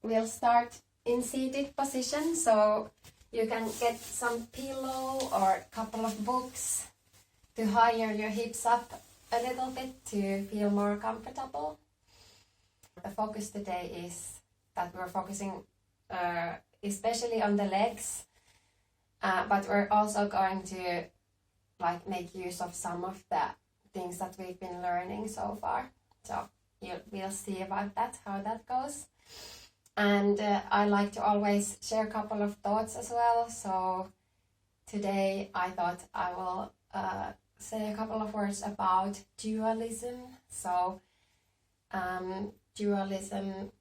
we'll start in seated position, so you can get some pillow or a couple of books to higher your hips up a little bit to feel more comfortable. The focus today is that we're focusing especially on the legs, but we're also going to make use of some of the things that we've been learning so far. So we'll see about that, how that goes. And I like to always share a couple of thoughts as well. So today I thought I will say a couple of words about dualism. So dualism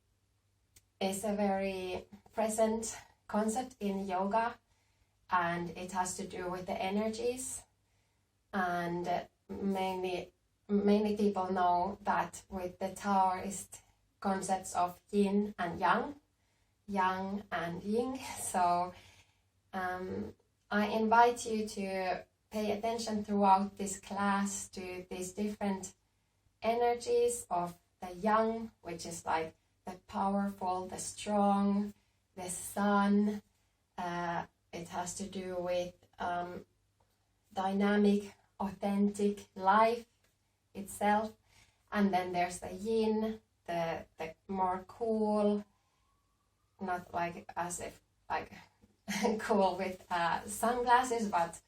is a very present concept in yoga, and it has to do with the energies. And many people know that with the Taoist concepts of yin and yang and yin. So I invite you to pay attention throughout this class to these different energies of the yang, which is like the powerful, the strong, the sun. It has to do with dynamic, authentic life itself. And then there's the yin, the more cool, not like as if like cool with sunglasses, but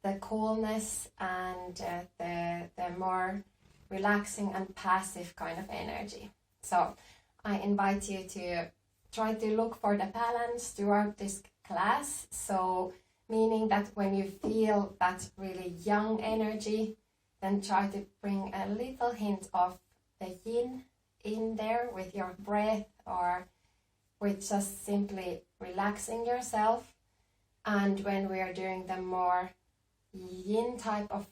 the coolness and the more relaxing and passive kind of energy. So I invite you to try to look for the balance throughout this class. So meaning that when you feel that really young energy, then try to bring a little hint of the yin in there with your breath or with just simply relaxing yourself. And when we are doing the more yin type of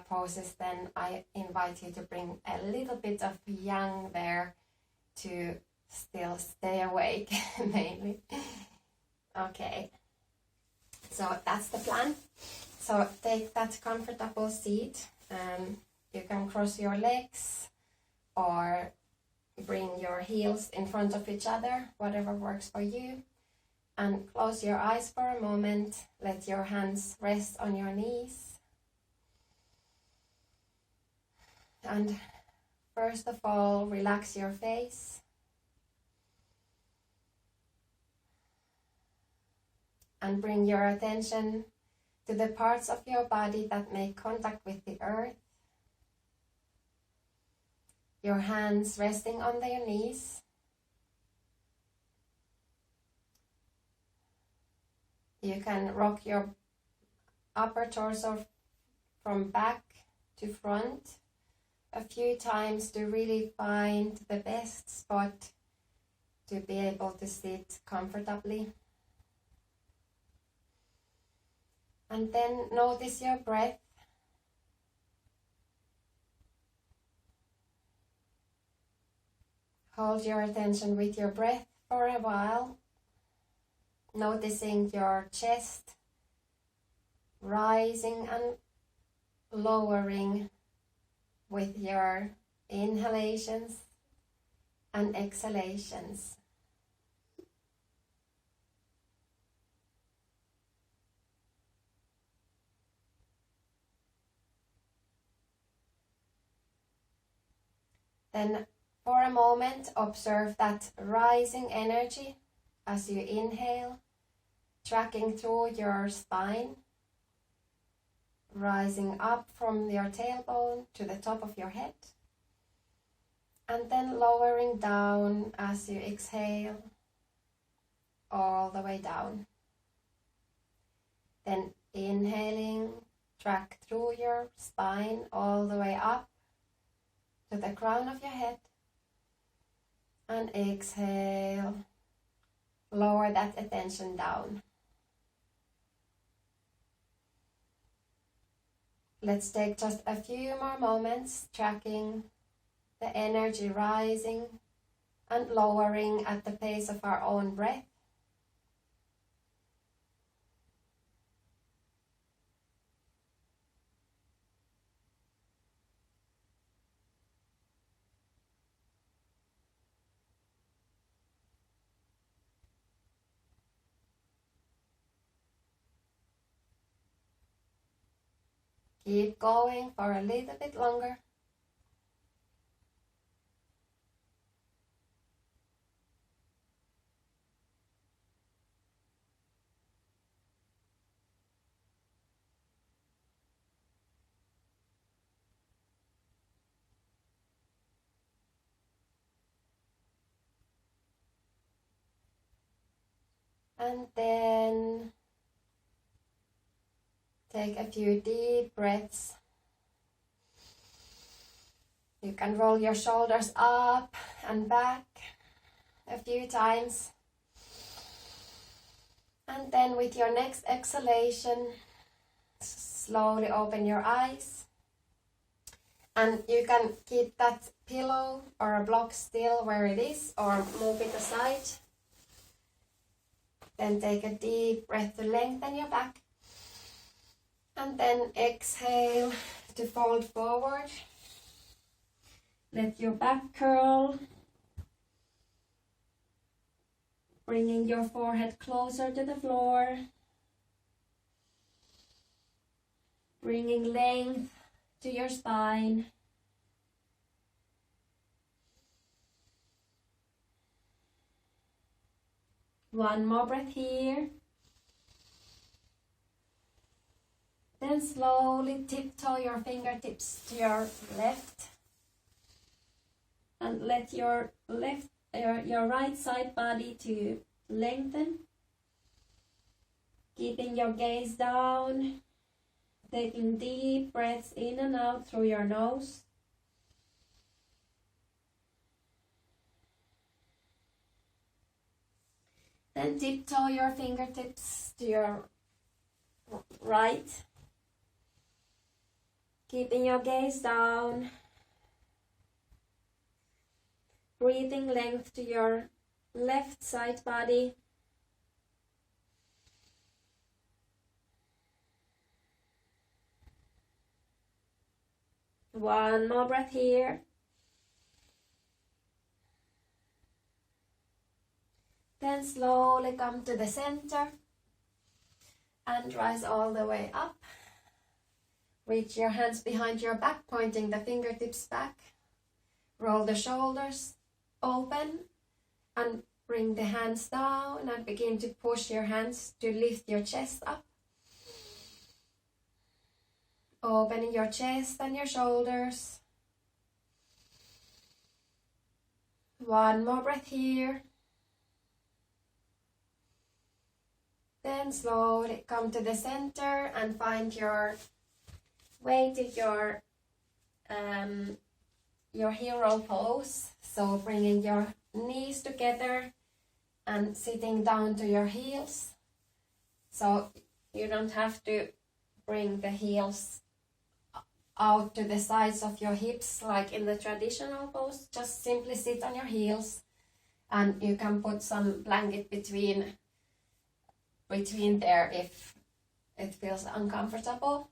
poses, then I invite you to bring a little bit of yang there to still stay awake mainly. Okay, so that's the plan. So take that comfortable seat. You can cross your legs or bring your heels in front of each other, whatever works for you. And close your eyes for a moment. Let your hands rest on your knees. And first of all, relax your face. And bring your attention to the parts of your body that make contact with the earth. Your hands resting on your knees. You can rock your upper torso from back to front a few times to really find the best spot to be able to sit comfortably. And then notice your breath. Hold your attention with your breath for a while, noticing your chest rising and lowering with your inhalations and exhalations. Then for a moment, observe that rising energy as you inhale, tracking through your spine, rising up from your tailbone to the top of your head, and then lowering down as you exhale, all the way down. Then inhaling, track through your spine all the way up to the crown of your head, and exhale, lower that attention down. Let's take just a few more moments tracking the energy rising and lowering at the pace of our own breath. Keep going for a little bit longer. And then take a few deep breaths. You can roll your shoulders up and back a few times. And then with your next exhalation, slowly open your eyes. And you can keep that pillow or a block still where it is or move it aside. Then take a deep breath to lengthen your back. And then exhale to fold forward. Let your back curl. Bringing your forehead closer to the floor. Bringing length to your spine. One more breath here. Then slowly tiptoe your fingertips to your left. And let your right side body to lengthen. Keeping your gaze down. Taking deep breaths in and out through your nose. Then tiptoe your fingertips to your right. Keeping your gaze down. Breathing length to your left side body. One more breath here. Then slowly come to the center and rise all the way up. Reach your hands behind your back, pointing the fingertips back. Roll the shoulders open and bring the hands down and begin to push your hands to lift your chest up. Opening your chest and your shoulders. One more breath here. Then slowly come to the center and find your way to your hero pose. So bringing your knees together and sitting down to your heels. So you don't have to bring the heels out to the sides of your hips like in the traditional pose. Just simply sit on your heels, and you can put some blanket between there if it feels uncomfortable.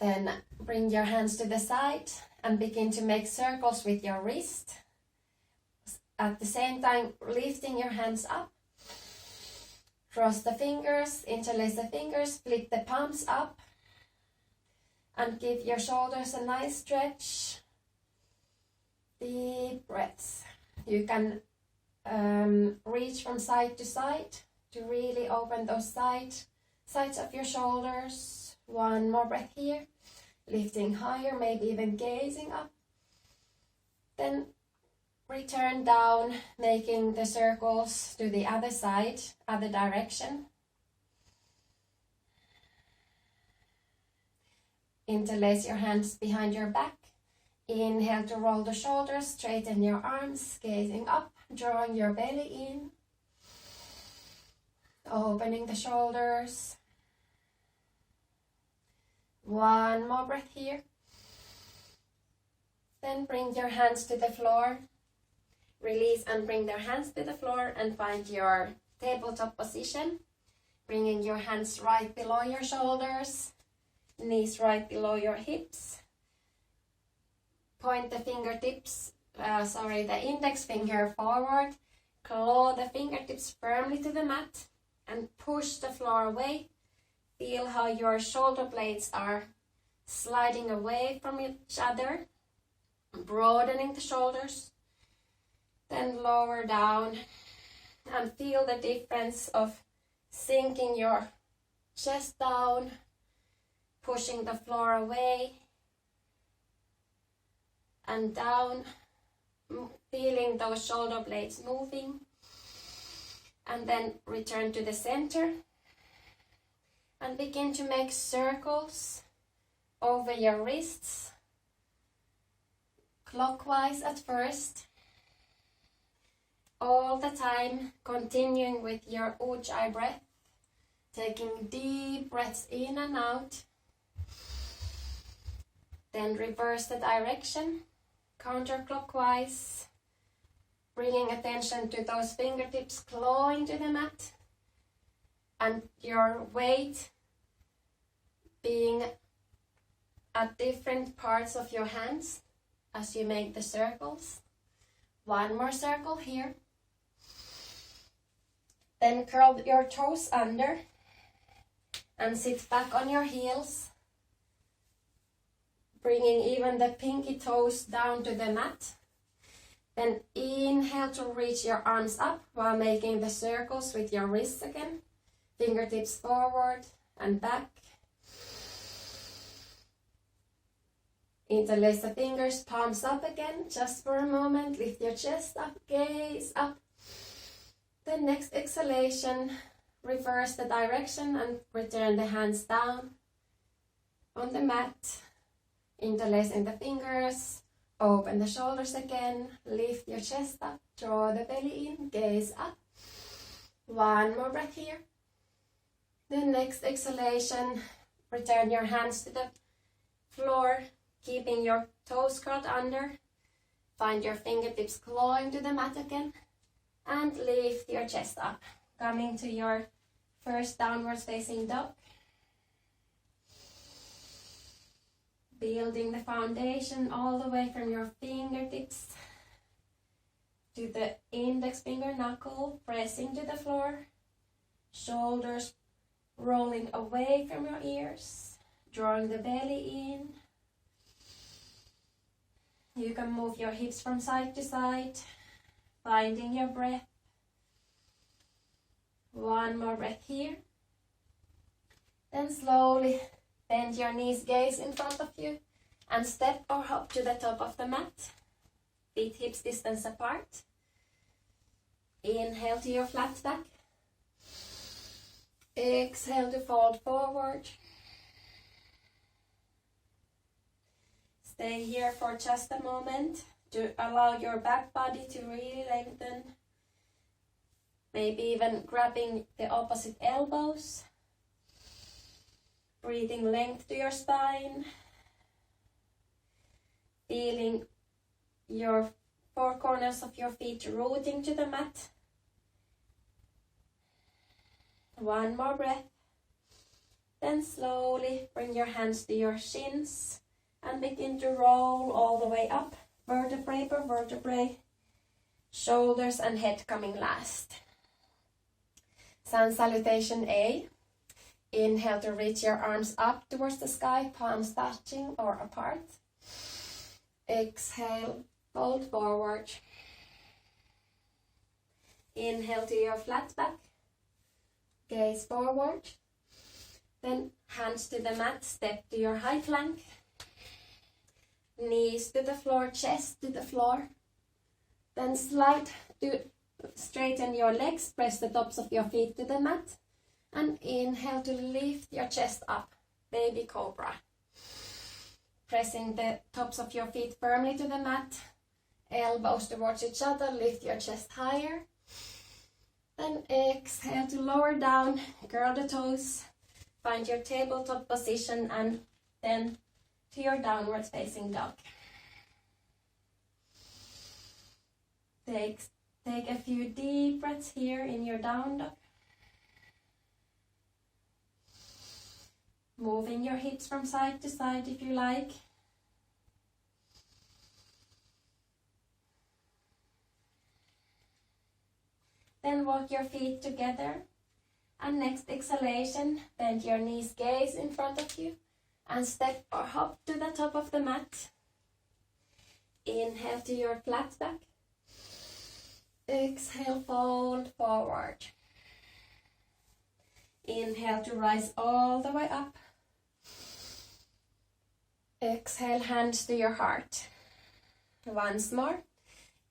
Then bring your hands to the side and begin to make circles with your wrist. At the same time, lifting your hands up. Cross the fingers, interlace the fingers, split the palms up. And give your shoulders a nice stretch. Deep breaths. You can reach from side to side to really open those sides of your shoulders. One more breath here. Lifting higher, maybe even gazing up. Then return down, making the circles to the other side, other direction. Interlace your hands behind your back. Inhale to roll the shoulders, straighten your arms, gazing up, drawing your belly in. Opening the shoulders. One more breath here. Then bring your hands to the floor. Release and bring their hands to the floor and find your tabletop position. Bringing your hands right below your shoulders. Knees right below your hips. Point the fingertips, the index finger forward. Claw the fingertips firmly to the mat and push the floor away. Feel how your shoulder blades are sliding away from each other, broadening the shoulders. Then lower down and feel the difference of sinking your chest down, pushing the floor away and down, feeling those shoulder blades moving. And then return to the center and begin to make circles over your wrists, clockwise at first, all the time continuing with your ujjayi breath, taking deep breaths in and out. Then reverse the direction, counterclockwise, bringing attention to those fingertips clawing to the mat and your weight being at different parts of your hands as you make the circles. One more circle here. Then curl your toes under and sit back on your heels, bringing even the pinky toes down to the mat. Then inhale to reach your arms up while making the circles with your wrists again. Fingertips forward and back. Interlace the fingers, palms up again, just for a moment. Lift your chest up, gaze up. Then next exhalation, reverse the direction and return the hands down on the mat. Interlacing the fingers. Open the shoulders again, lift your chest up, draw the belly in, gaze up. One more breath here. The next exhalation, return your hands to the floor, keeping your toes curled under. Find your fingertips clawing to the mat again. And lift your chest up, coming to your first downwards facing dog. Building the foundation all the way from your fingertips to the index finger knuckle, pressing to the floor. Shoulders rolling away from your ears, drawing the belly in. You can move your hips from side to side, finding your breath. One more breath here. Then slowly bend your knees, gaze in front of you, and step or hop to the top of the mat. Feet hips distance apart. Inhale to your flat back. Exhale to fold forward. Stay here for just a moment to allow your back body to really lengthen. Maybe even grabbing the opposite elbows. Breathing length to your spine. Feeling your four corners of your feet rooting to the mat. One more breath. Then slowly bring your hands to your shins and begin to roll all the way up, vertebrae per vertebrae, shoulders and head coming last. Sun salutation A. Inhale to reach your arms up towards the sky, palms touching or apart. Exhale, fold forward. Inhale to your flat back, gaze forward. Then hands to the mat, step to your high plank. Knees to the floor, chest to the floor. Then slide to straighten your legs, press the tops of your feet to the mat. And inhale to lift your chest up, baby cobra. Pressing the tops of your feet firmly to the mat, elbows towards each other, lift your chest higher. Then exhale to lower down, curl the toes, find your tabletop position and then to your downward facing dog. Take a few deep breaths here in your down dog. Moving your hips from side to side if you like. Then walk your feet together And next exhalation, bend your knees, gaze in front of you, and step or hop to the top of the mat. Inhale to your flat back. Exhale, fold forward. Inhale to rise all the way up. Exhale, hands to your heart. Once more.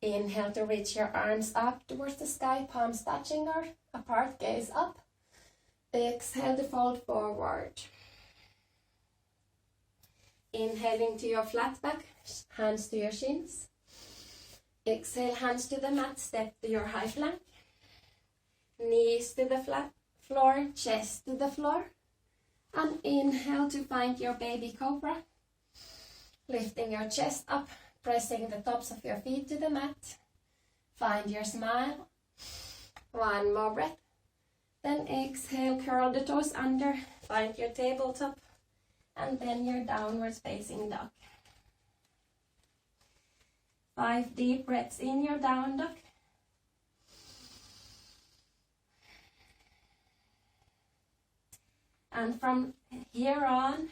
Inhale to reach your arms up towards the sky, palms touching or apart, gaze up. Exhale to fold forward. Inhaling to your flat back, hands to your shins. Exhale, hands to the mat, step to your high plank. Knees to the flat floor, chest to the floor. And inhale to find your baby cobra. Lifting your chest up, pressing the tops of your feet to the mat. Find your smile. One more breath. Then exhale, curl the toes under, find your tabletop, and then your downwards facing dog. 5 deep breaths in your down dog. And from here on,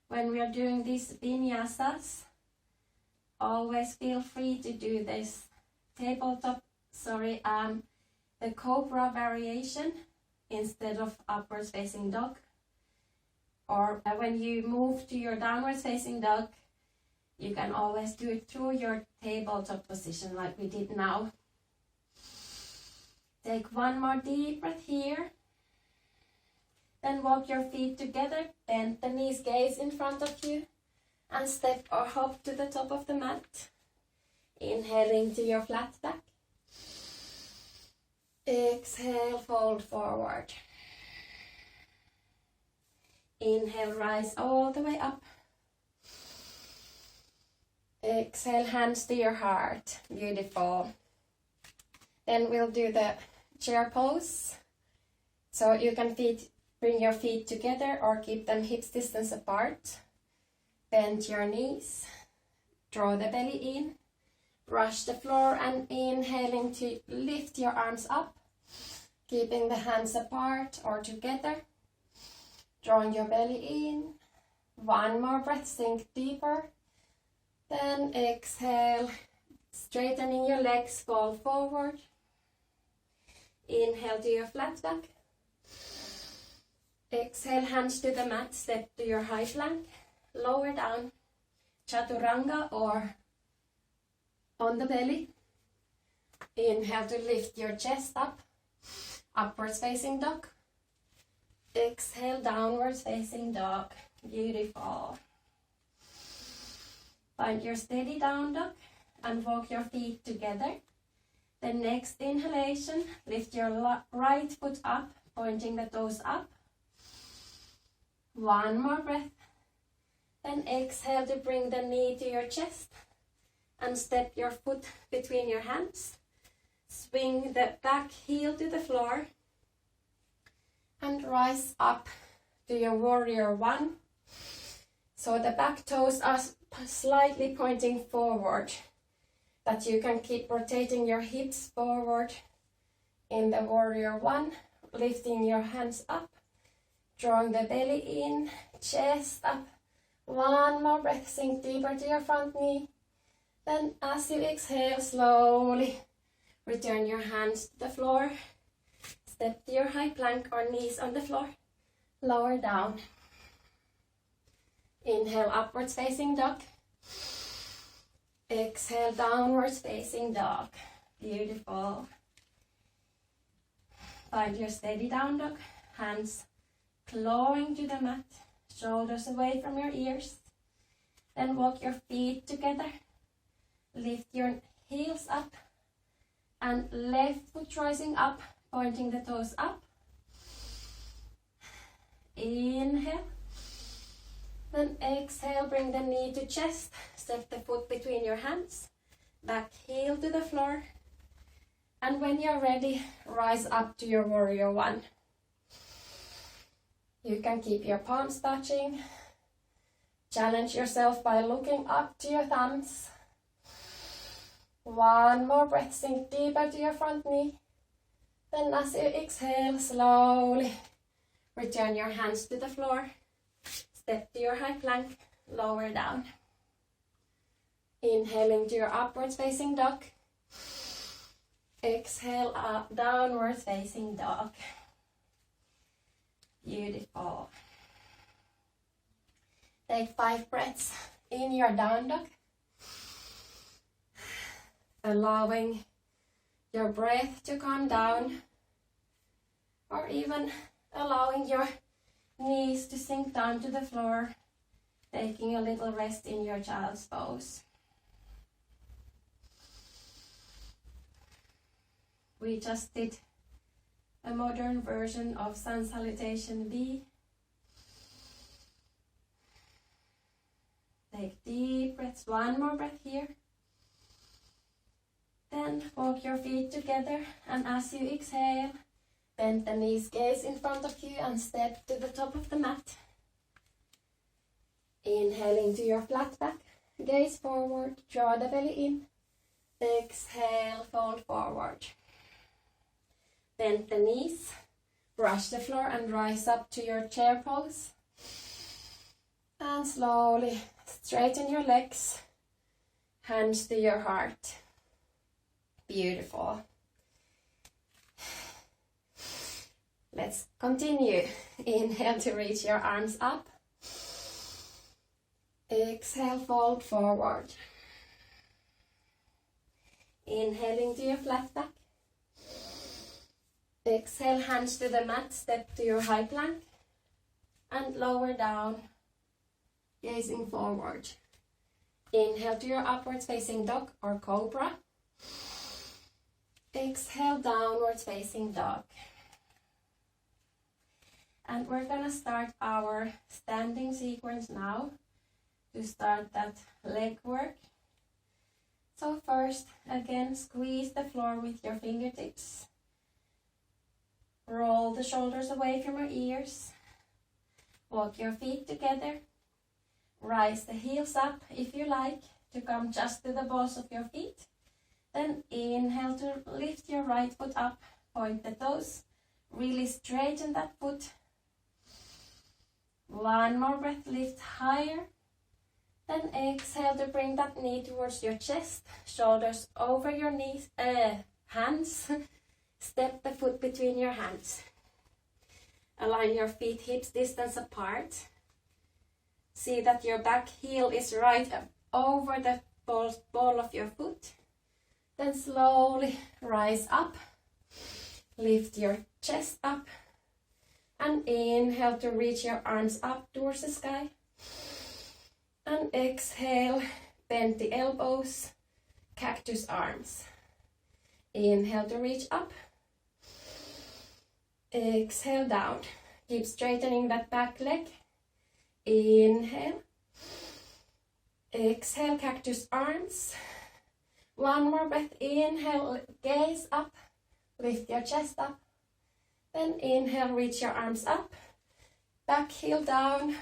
when we are doing these vinyasas, always feel free to do this the cobra variation instead of upwards facing dog. Or when you move to your downwards facing dog, you can always do it through your tabletop position like we did now. Take one more deep breath here. Then walk your feet together, bend the knees, gaze in front of you, and step or hop to the top of the mat. Inhaling to your flat back. Exhale, fold forward. Inhale, rise all the way up. Exhale, hands to your heart. Beautiful. Then we'll do the chair pose. So you can bring your feet together or keep them hips distance apart. Bend your knees. Draw the belly in. Brush the floor and inhaling to lift your arms up. Keeping the hands apart or together. Drawing your belly in. One more breath, sink deeper. Then exhale, straightening your legs, fall forward. Inhale to your flat back. Exhale, hands to the mat, step to your high plank. Lower down, chaturanga or on the belly. Inhale to lift your chest up, upwards facing dog. Exhale, downwards facing dog. Beautiful. Find your steady down dog and walk your feet together. The next inhalation, lift your right foot up, pointing the toes up. One more breath. Then exhale to bring the knee to your chest and step your foot between your hands. Swing the back heel to the floor and rise up to your warrior one. So the back toes are slightly pointing forward, that you can keep rotating your hips forward in the warrior one, lifting your hands up, drawing the belly in, chest up. One more breath, sink deeper to your front knee. Then as you exhale, slowly return your hands to the floor. Step to your high plank or knees on the floor. Lower down. Inhale, upwards facing dog. Exhale, downwards facing dog. Beautiful. Find your steady down dog. Hands clawing to the mat. Shoulders away from your ears. Then walk your feet together. Lift your heels up. And left foot rising up, pointing the toes up. Inhale. Then exhale, bring the knee to chest. Step the foot between your hands. Back heel to the floor. And when you're ready, rise up to your warrior one. You can keep your palms touching. Challenge yourself by looking up to your thumbs. One more breath, sink deeper to your front knee. Then as you exhale, slowly return your hands to the floor. Step to your high plank, lower down. Inhaling to your upwards facing dog. Exhale up, downwards facing dog. Beautiful. Take 5 breaths in your down dog. Allowing your breath to calm down, or even allowing your knees to sink down to the floor, taking a little rest in your child's pose. We just did a modern version of Sun Salutation B. Take deep breaths, one more breath here. Then walk your feet together, and as you exhale, bend the knees, gaze in front of you and step to the top of the mat. Inhaling to your flat back, gaze forward, draw the belly in. Exhale, fold forward. Bend the knees, brush the floor and rise up to your chair pose. And slowly straighten your legs, hands to your heart. Beautiful. Let's continue. Inhale to reach your arms up. Exhale, fold forward. Inhaling to your flat back. Exhale, hands to the mat, step to your high plank. And lower down, gazing forward. Inhale to your upwards facing dog or cobra. Exhale, downwards facing dog. And we're gonna start our standing sequence now to start that leg work. So first, again, squeeze the floor with your fingertips. Roll the shoulders away from your ears. Walk your feet together. Rise the heels up if you like to come just to the balls of your feet. Then inhale to lift your right foot up, point the toes, really straighten that foot. One more breath, lift higher. Then exhale to bring that knee towards your chest, shoulders over your knees, hands. Step the foot between your hands. Align your feet hips distance apart. See that your back heel is right over the ball of your foot. Then slowly rise up, lift your chest up, and inhale to reach your arms up towards the sky. And exhale, bend the elbows, cactus arms. Inhale to reach up. Exhale down. Keep straightening that back leg. Inhale. Exhale, cactus arms. One more breath, inhale, gaze up, lift your chest up. Then inhale, reach your arms up, back heel down.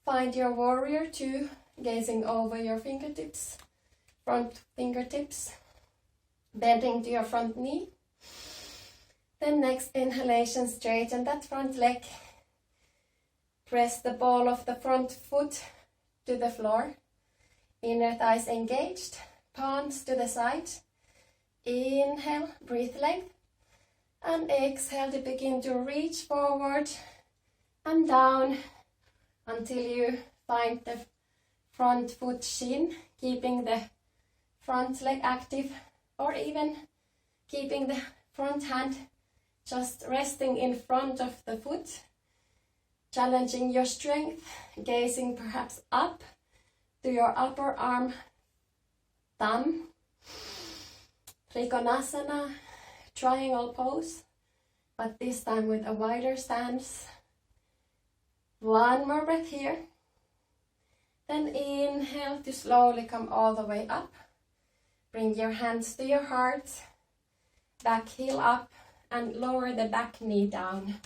Find your warrior two, gazing over your fingertips, front fingertips, bending to your front knee. Then next inhalation, straighten that front leg. Press the ball of the front foot to the floor. Inner thighs engaged. Palms to the side. Inhale, breathe length. And exhale to begin to reach forward and down until you find the front foot shin, keeping the front leg active, or even keeping the front hand just resting in front of the foot. Challenging your strength, gazing perhaps up to your upper arm, thumb, Trikonasana, triangle pose, but this time with a wider stance. One more breath here. Then inhale to slowly come all the way up. Bring your hands to your heart, back heel up, and lower the back knee down.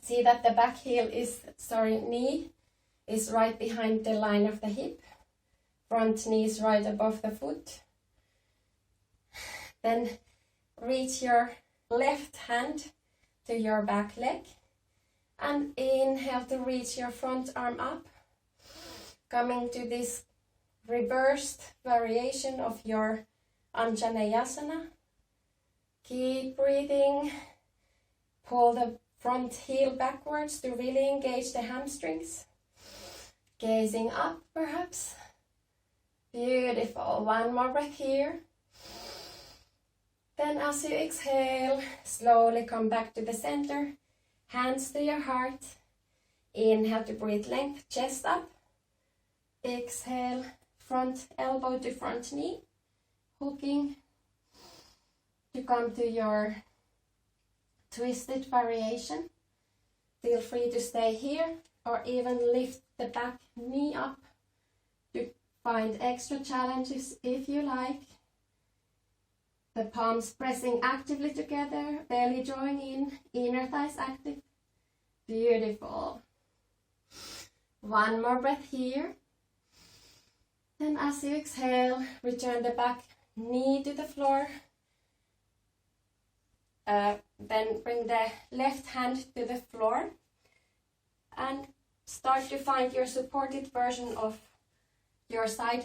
See that the back heel knee is right behind the line of the hip. Front knee is right above the foot. Then reach your left hand to your back leg. And inhale to reach your front arm up. Coming to this reversed variation of your Anjaneyasana. Keep breathing. Pull the front heel backwards to really engage the hamstrings. Gazing up perhaps. Beautiful. One more breath here. Then as you exhale, slowly come back to the center. Hands to your heart. Inhale to breathe length, chest up. Exhale, front elbow to front knee. Hooking to come to your twisted variation. Feel free to stay here or even lift the back knee up to find extra challenges if you like. The palms pressing actively together, belly drawing in, inner thighs active. Beautiful. One more breath here. Then as you exhale, return the back knee to the floor. Then bring the left hand to the floor and start to find your supported version of your side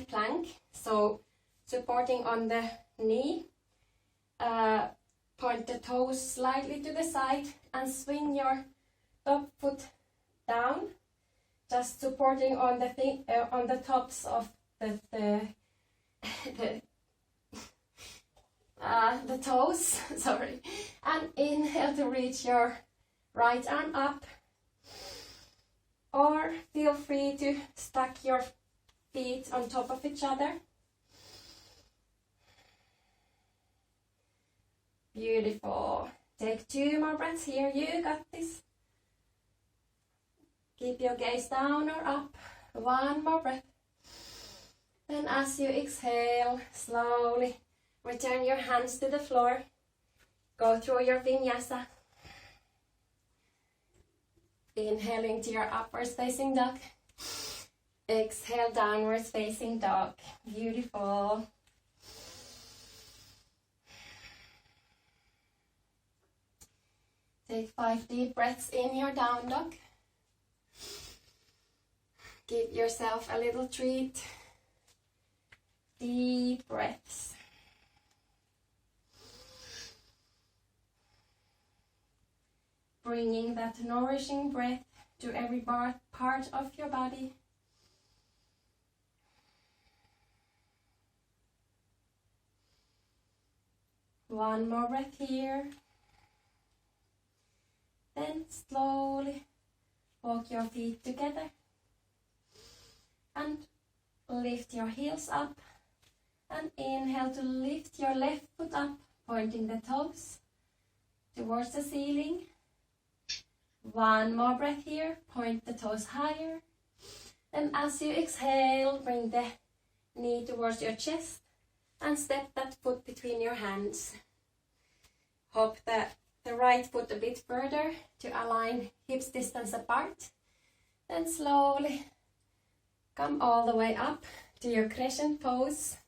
plank. So supporting on the knee, point the toes slightly to the side and swing your top foot down, just supporting on the tops of the toes, sorry. And inhale to reach your right arm up, or feel free to stack your feet on top of each other. Beautiful. Take 2 more breaths here. You got this. Keep your gaze down or up. 1 more breath. Then as you exhale, slowly return your hands to the floor. Go through your vinyasa. Inhaling to your upwards facing dog. Exhale, downwards facing dog. Beautiful. Take 5 deep breaths in your down dog. Give yourself a little treat. Deep breaths. Bringing that nourishing breath to every part of your body. One more breath here. Then slowly walk your feet together and lift your heels up. And inhale to lift your left foot up, pointing the toes towards the ceiling. 1 more breath here, point the toes higher. Then as you exhale, bring the knee towards your chest and step that foot between your hands. Hop the right foot a bit further to align hips distance apart. Then slowly come all the way up to your crescent pose.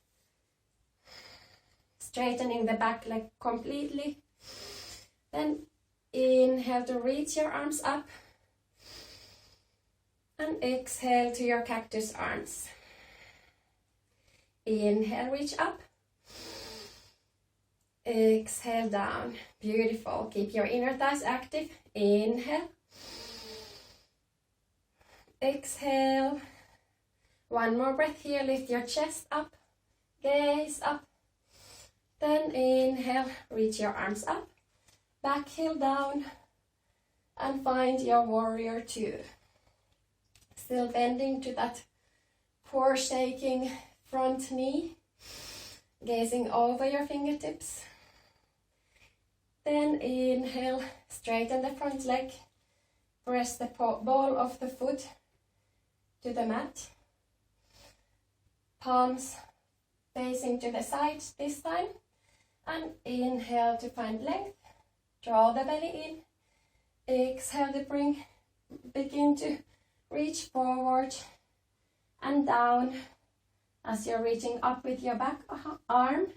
Straightening the back leg completely. Then inhale to reach your arms up. And exhale to your cactus arms. Inhale, reach up. Exhale down. Beautiful. Keep your inner thighs active. Inhale. Exhale. 1 more breath here. Lift your chest up. Gaze up. Then inhale. Reach your arms up. Back heel down. And find your warrior 2. Still bending to that poor shaking front knee. Gazing over your fingertips. Then inhale, straighten the front leg. Press the ball of the foot to the mat. Palms facing to the sides this time. And inhale to find length. Draw the belly in. Exhale to begin to reach forward and down as you're reaching up with your back arm.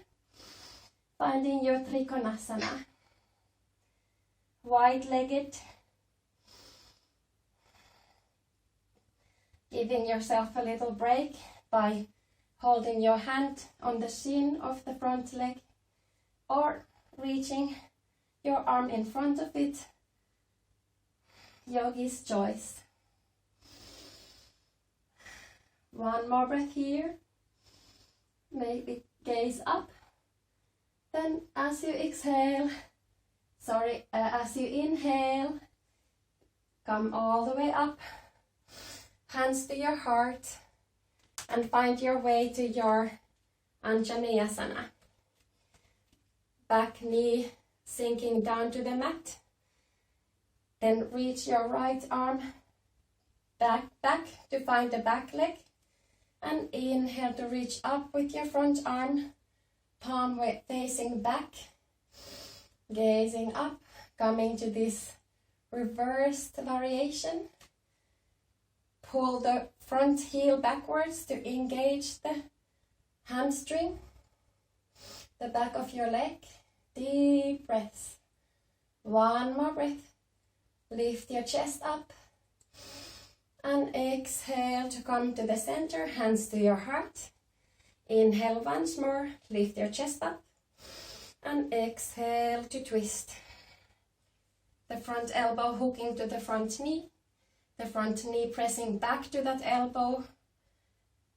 Finding your Trikonasana. Wide-legged. Giving yourself a little break by holding your hand on the shin of the front leg or reaching your arm in front of it. Yogi's choice. One more breath here. Maybe gaze up. Then as you inhale, come all the way up. Hands to your heart and find your way to your Anjaneyasana. Back knee sinking down to the mat. Then reach your right arm back to find the back leg. And inhale to reach up with your front arm, palm facing back. Gazing up, coming to this reversed variation. Pull the front heel backwards to engage the hamstring, the back of your leg. Deep breaths. One more breath. Lift your chest up. And exhale to come to the center, hands to your heart. Inhale once more, lift your chest up. And exhale to twist. The front elbow hooking to the front knee. The front knee pressing back to that elbow.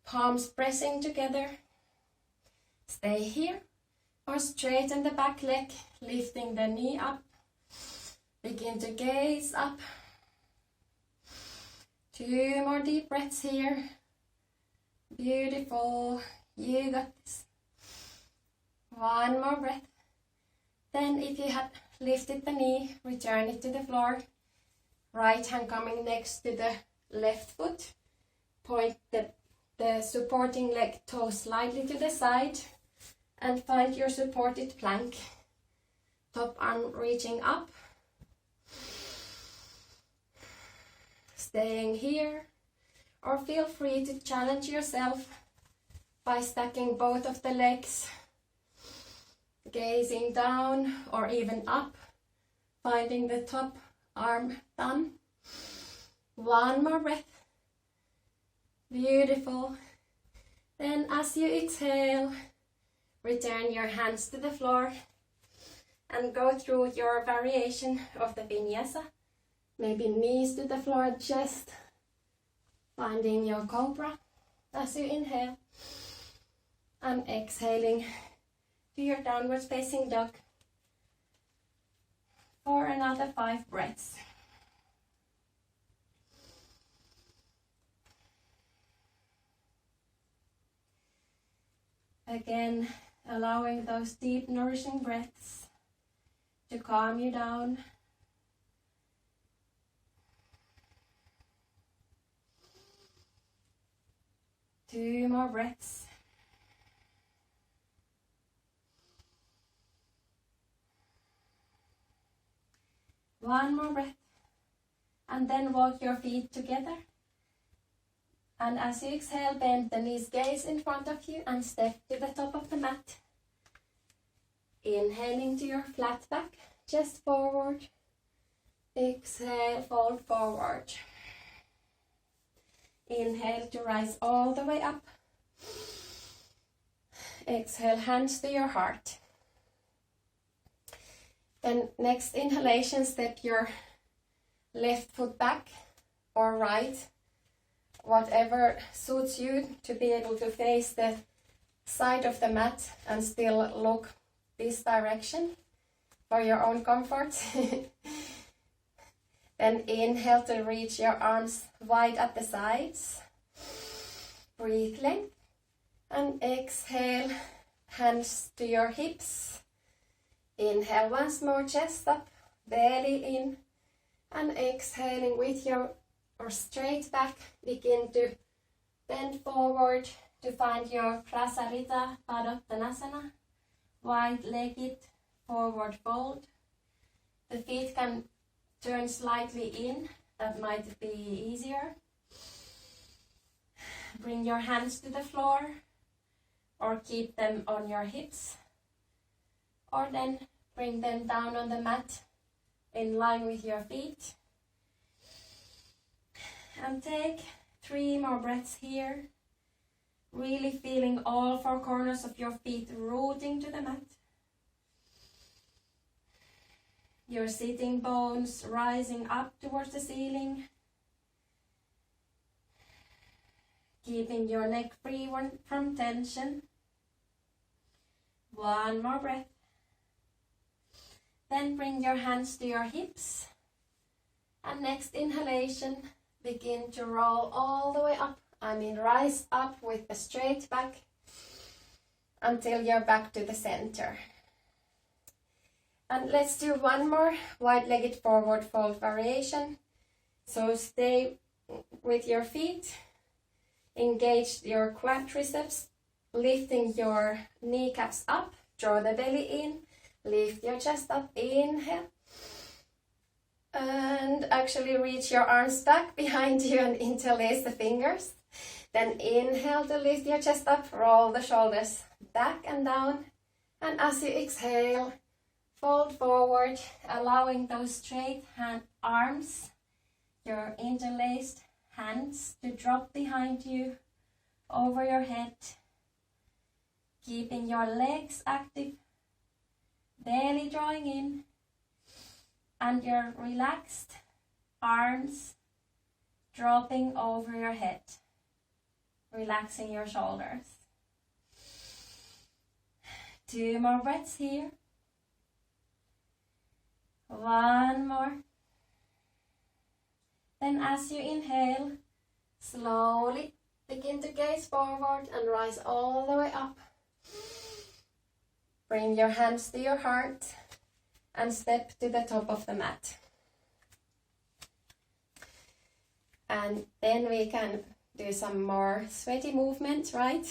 Palms pressing together. Stay here. Or straighten the back leg, lifting the knee up. Begin to gaze up. 2 more deep breaths here. Beautiful. You got this. 1 more breath. Then if you have lifted the knee, return it to the floor. Right hand coming next to the left foot. Point the supporting leg toe slightly to the side. And find your supported plank. Top arm reaching up. Staying here, or feel free to challenge yourself by stacking both of the legs, gazing down or even up, finding the top arm done. 1 more breath. Beautiful. Then as you exhale, return your hands to the floor and go through your variation of the vinyasa. Maybe knees to the floor, chest. Finding your cobra as you inhale. And exhaling to your downward facing dog. For another 5 breaths. Again, allowing those deep, nourishing breaths to calm you down. Two more breaths. One more breath. And then walk your feet together. And as you exhale, bend the knees, gaze in front of you and step to the top of the mat. Inhaling to your flat back, chest forward. Exhale, fold forward. Inhale to rise all the way up. Exhale, hands to your heart. Then next inhalation, step your left foot back or right, whatever suits you, to be able to face the side of the mat and still look this direction for your own comfort. Then inhale to reach your arms wide at the sides. Breathe length. And exhale, hands to your hips. Inhale once more, chest up, belly in. And exhaling with your straight back, begin to bend forward to find your Prasarita Padottanasana. Wide-legged forward fold. The feet can turn slightly in, that might be easier. Bring your hands to the floor or keep them on your hips. or then bring them down on the mat in line with your feet. And take 3 more breaths here, really feeling all 4 corners of your feet rooting to the mat. Your sitting bones rising up towards the ceiling. Keeping your neck free from tension. 1 more breath. Then bring your hands to your hips. And next inhalation, begin to roll all the way up. Rise up with a straight back until you're back to the center. And let's do 1 more wide-legged forward fold variation. So stay with your feet. Engage your quadriceps, lifting your kneecaps up. Draw the belly in. Lift your chest up. Inhale. And actually reach your arms back behind you and interlace the fingers. Then inhale to lift your chest up. Roll the shoulders back and down. And as you exhale, fold forward, allowing those straight arms, your interlaced hands to drop behind you, over your head, keeping your legs active, belly drawing in, and your relaxed arms dropping over your head, relaxing your shoulders. 2 more breaths here. 1 more. Then as you inhale, slowly begin to gaze forward and rise all the way up. Bring your hands to your heart and step to the top of the mat. And then we can do some more sweaty movements, right?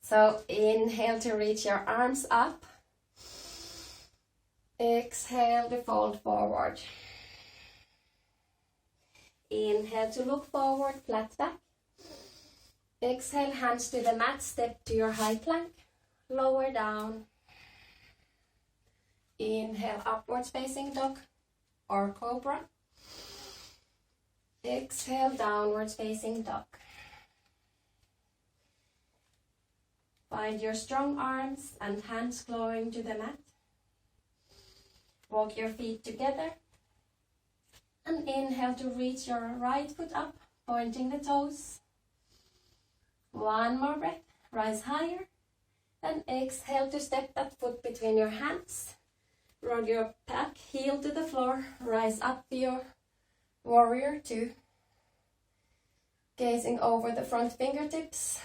So inhale to reach your arms up. Exhale to fold forward. Inhale to look forward, flat back. Exhale, hands to the mat, step to your high plank. Lower down. Inhale, upwards facing dog or cobra. Exhale, downwards facing dog. Find your strong arms and hands glowing to the mat. Walk your feet together. And inhale to reach your right foot up, pointing the toes. 1 more breath, rise higher. Then exhale to step that foot between your hands. Roll your back heel to the floor, rise up to your warrior 2. Gazing over the front fingertips.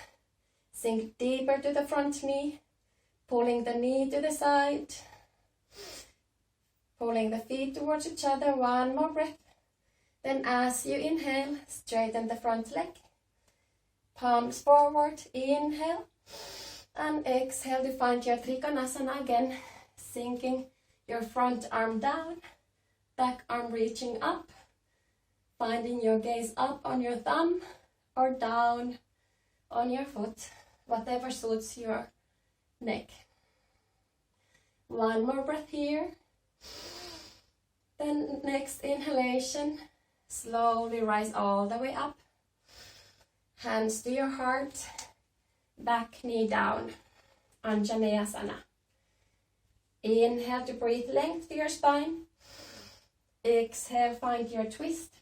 Sink deeper to the front knee, pulling the knee to the side. Pulling the feet towards each other, 1 more breath. Then as you inhale, straighten the front leg. Palms forward, inhale. And exhale to find your Trikonasana again. Sinking your front arm down, back arm reaching up. Finding your gaze up on your thumb or down on your foot, whatever suits your neck. 1 more breath here. Then next inhalation, slowly rise all the way up. Hands to your heart, back knee down, Anjaneyasana. Inhale to breathe length to your spine. Exhale, find your twist.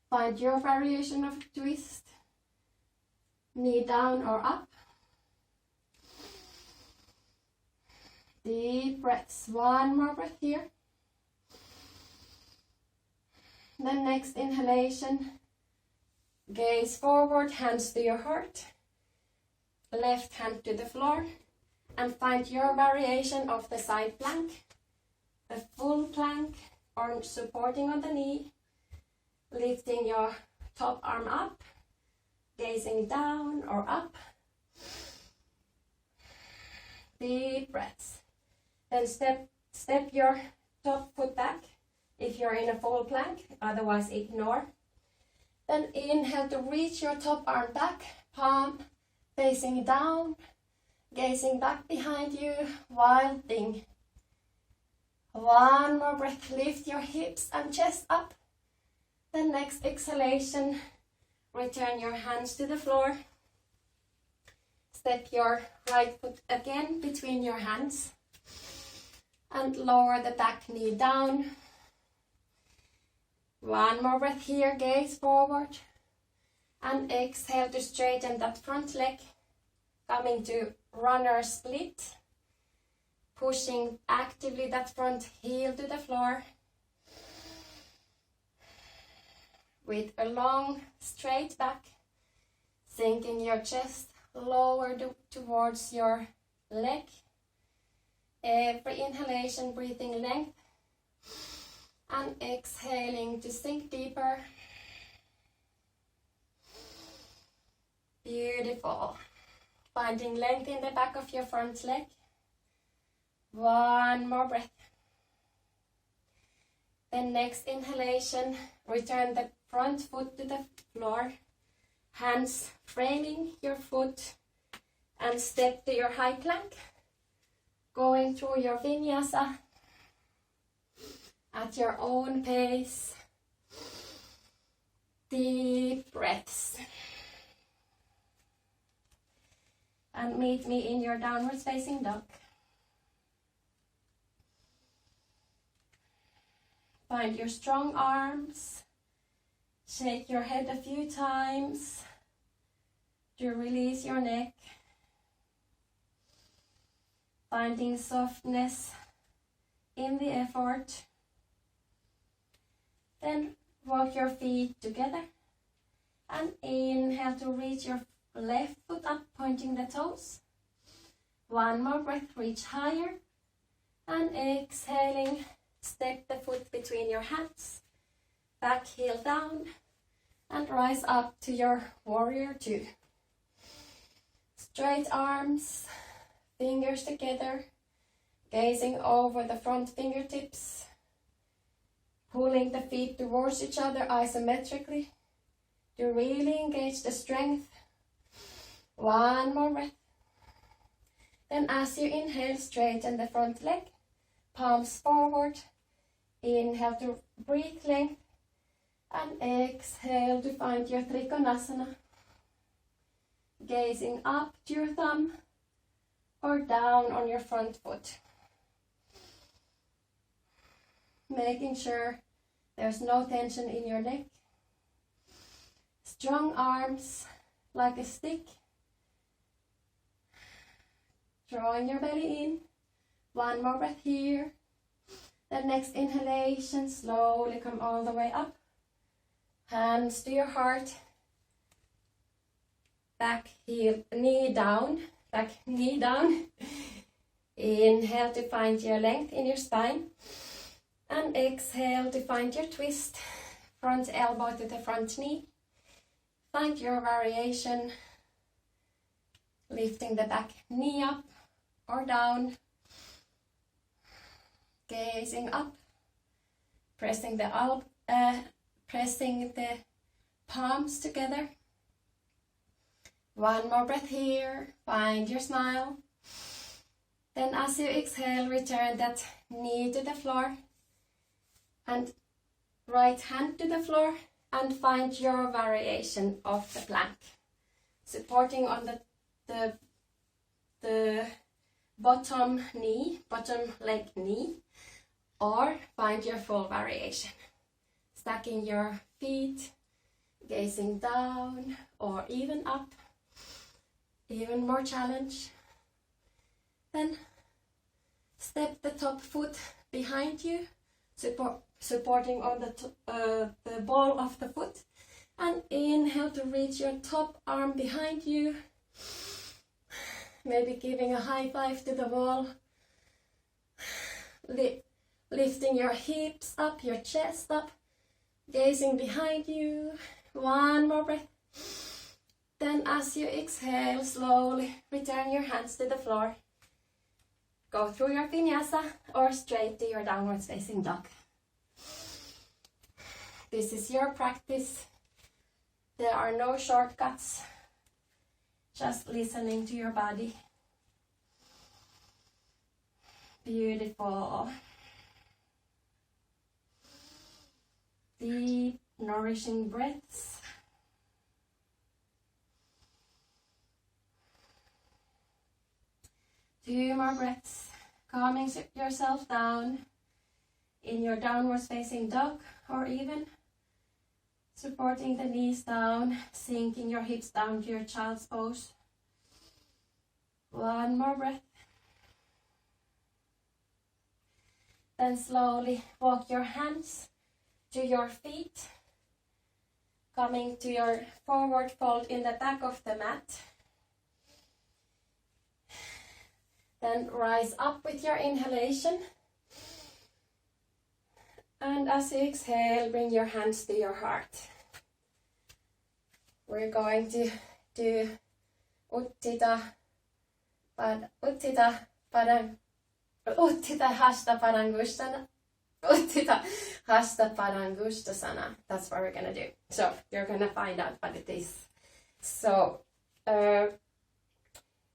Find your variation of twist. Knee down or up. Deep breaths. 1 more breath here. Then next inhalation. Gaze forward, hands to your heart. Left hand to the floor. And find your variation of the side plank. A full plank or supporting on the knee. Lifting your top arm up. Gazing down or up. Deep breaths. Then step your top foot back if you're in a full plank, otherwise ignore. Then inhale to reach your top arm back, palm facing down. Gazing back behind you, wild thing. One more breath, lift your hips and chest up. The next exhalation, return your hands to the floor. Step your right foot again between your hands and lower the back knee down. One more breath here, gaze forward and exhale to straighten that front leg, coming to runner split, pushing actively that front heel to the floor with a long straight back, sinking your chest lower towards your leg. Every inhalation, breathing length, and exhaling to sink deeper. Beautiful. Finding length in the back of your front leg. One more breath. Then next inhalation, return the front foot to the floor. Hands framing your foot and step to your high plank. Going through your vinyasa at your own pace. Deep breaths. And meet me in your downwards facing dog. Find your strong arms. Shake your head a few times to release your neck. Finding softness in the effort. Then walk your feet together and inhale to reach your left foot up, pointing the toes. One more breath, reach higher. And exhaling, step the foot between your hands. Back heel down and rise up to your warrior two. Straight arms, fingers together, gazing over the front fingertips. Pulling the feet towards each other isometrically to really engage the strength. One more breath. Then as you inhale, straighten the front leg, palms forward. Inhale to breathe length and exhale to find your Trikonasana. Gazing up to your thumb or down on your front foot. Making sure there's no tension in your neck. Strong arms like a stick. Drawing your belly in. One more breath here. The next inhalation, slowly come all the way up. Hands to your heart. Back heel, knee down. Back knee down. Inhale to find your length in your spine. And exhale to find your twist. Front elbow to the front knee. Find your variation. Lifting the back knee up or down. Gazing up. Pressing the palms together. One more breath here. Find your smile. Then as you exhale, return that knee to the floor. And right hand to the floor and find your variation of the plank. Supporting on the bottom leg knee, or find your full variation. Stacking your feet, gazing down or even up, even more challenge. Then step the top foot behind you, supporting on the ball of the foot, and inhale to reach your top arm behind you, maybe giving a high five to the wall, lifting your hips up, your chest up, gazing behind you. One more breath. Then as you exhale, slowly return your hands to the floor. Go through your vinyasa or straight to your downwards facing dog. This is your practice. There are no shortcuts. Just listening to your body. Beautiful. Deep, nourishing breaths. Two more breaths, calming yourself down in your downwards facing dog, or even supporting the knees down, sinking your hips down to your child's pose. One more breath. Then slowly walk your hands to your feet, coming to your forward fold in the back of the mat. Then rise up with your inhalation. And as you exhale, bring your hands to your heart. We're going to do Uttita Hasta Padangusthasana. That's what we're gonna do. So you're gonna find out what it is. So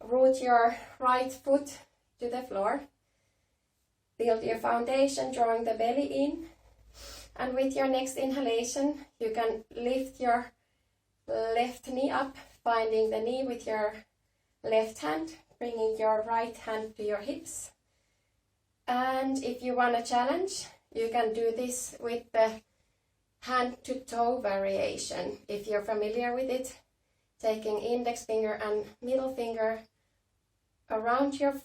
root your right foot to the floor. Build your foundation, drawing the belly in. And with your next inhalation, you can lift your left knee up, finding the knee with your left hand, bringing your right hand to your hips. And if you want a challenge, you can do this with the hand to toe variation. If you're familiar with it, taking index finger and middle finger around your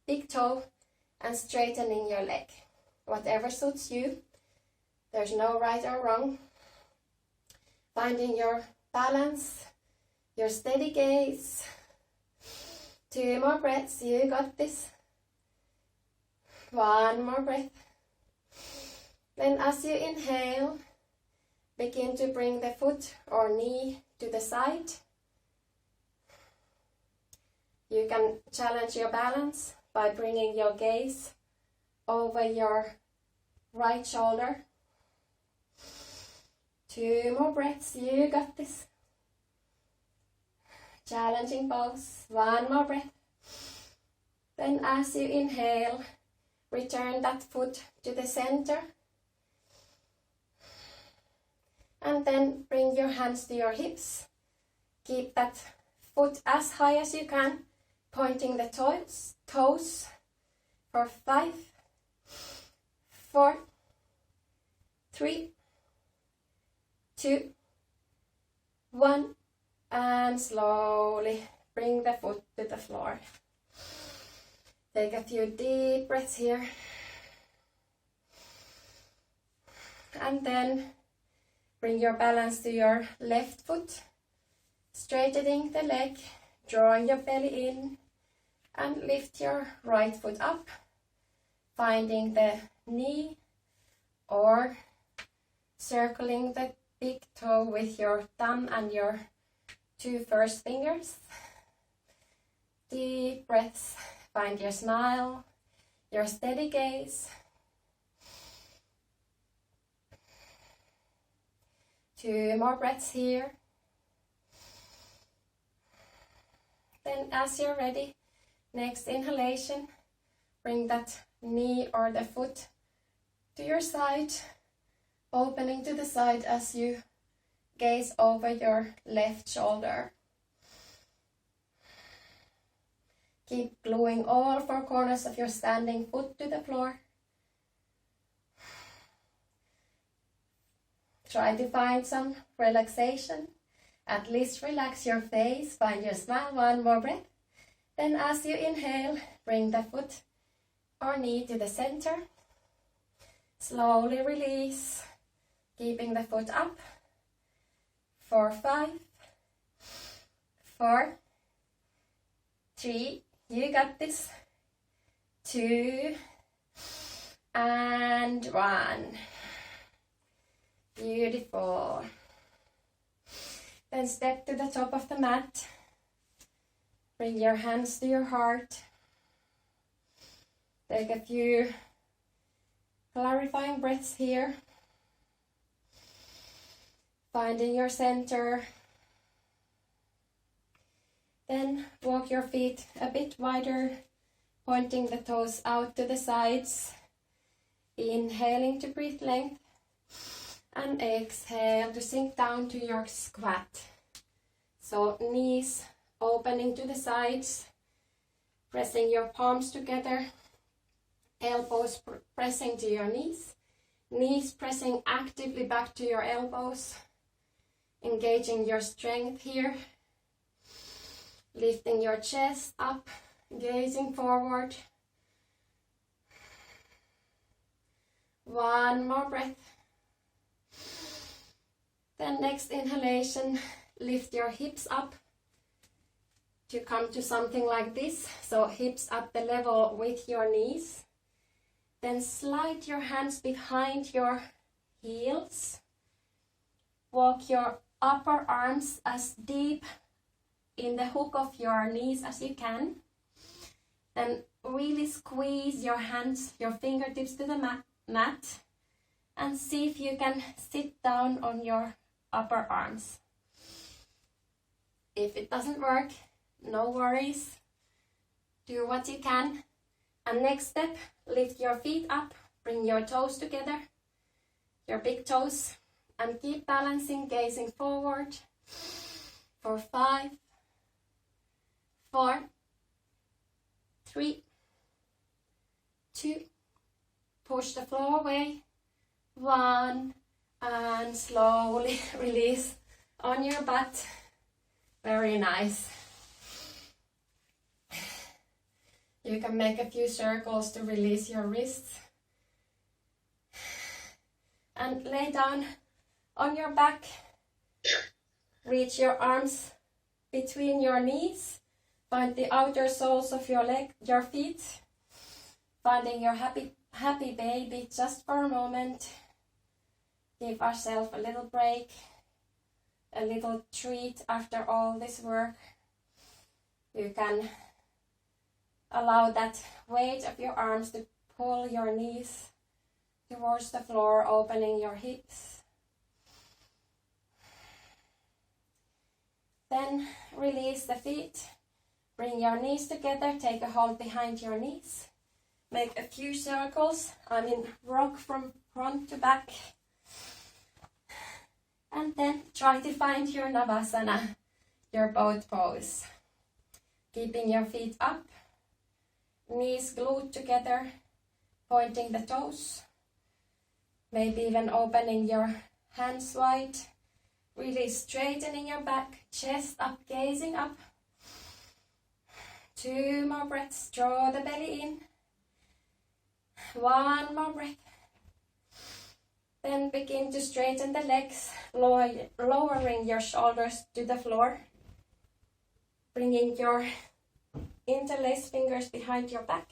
big toe and straightening your leg. Whatever suits you. There's no right or wrong. Finding your balance, your steady gaze. Two more breaths, you got this. One more breath. Then as you inhale, begin to bring the foot or knee to the side. You can challenge your balance by bringing your gaze over your right shoulder. Two more breaths, you got this. Challenging pose, one more breath. Then as you inhale, return that foot to the center. And then bring your hands to your hips. Keep that foot as high as you can, pointing the toes for 5, 4, 3, 2, 1, and slowly bring the foot to the floor. Take a few deep breaths here. And then bring your balance to your left foot, straightening the leg, drawing your belly in, and lift your right foot up, finding the knee or circling the big toe with your thumb and your 2 first fingers. Deep breaths. Find your smile, your steady gaze. 2 more breaths here. Then as you're ready, next inhalation, bring that knee or the foot to your side, opening to the side as you gaze over your left shoulder. Keep gluing all 4 corners of your standing foot to the floor. Try to find some relaxation. At least relax your face, find your smile. 1 more breath. Then as you inhale, bring the foot or knee to the center. Slowly release, keeping the foot up. For 5, 4, 3, you got this. 2, and 1. Beautiful. Then step to the top of the mat. Bring your hands to your heart. Take a few clarifying breaths here. Finding your center. Then walk your feet a bit wider, pointing the toes out to the sides, inhaling to breathe length, and exhale to sink down to your squat. So knees opening to the sides, pressing your palms together, elbows pressing to your knees pressing actively back to your elbows, engaging your strength here, lifting your chest up, gazing forward. One more breath. Then next inhalation, lift your hips up to come to something like this. So hips at the level with your knees. Then slide your hands behind your heels. Walk your upper arms as deep in the hook of your knees as you can. Then really squeeze your hands, your fingertips to the mat, and see if you can sit down on your upper arms. If it doesn't work, no worries. Do what you can. And next step, lift your feet up, bring your toes together, your big toes, and keep balancing, gazing forward for 5, 4, 3, 2, push the floor away, 1, and slowly release on your butt. Very nice. You can make a few circles to release your wrists. And lay down on your back. Reach your arms between your knees. Find the outer soles of your feet. Finding your happy baby just for a moment. Give ourselves a little break, a little treat after all this work. You can allow that weight of your arms to pull your knees towards the floor, opening your hips. Then release the feet. Bring your knees together. Take a hold behind your knees. Make a few circles. Rock from front to back. And then try to find your Navasana, your boat pose. Keeping your feet up. Knees glued together, pointing the toes. Maybe even opening your hands wide. Really straightening your back, chest up, gazing up. 2 more breaths, draw the belly in. 1 more breath. Then begin to straighten the legs, lowering your shoulders to the floor. Bringing your interlace fingers behind your back.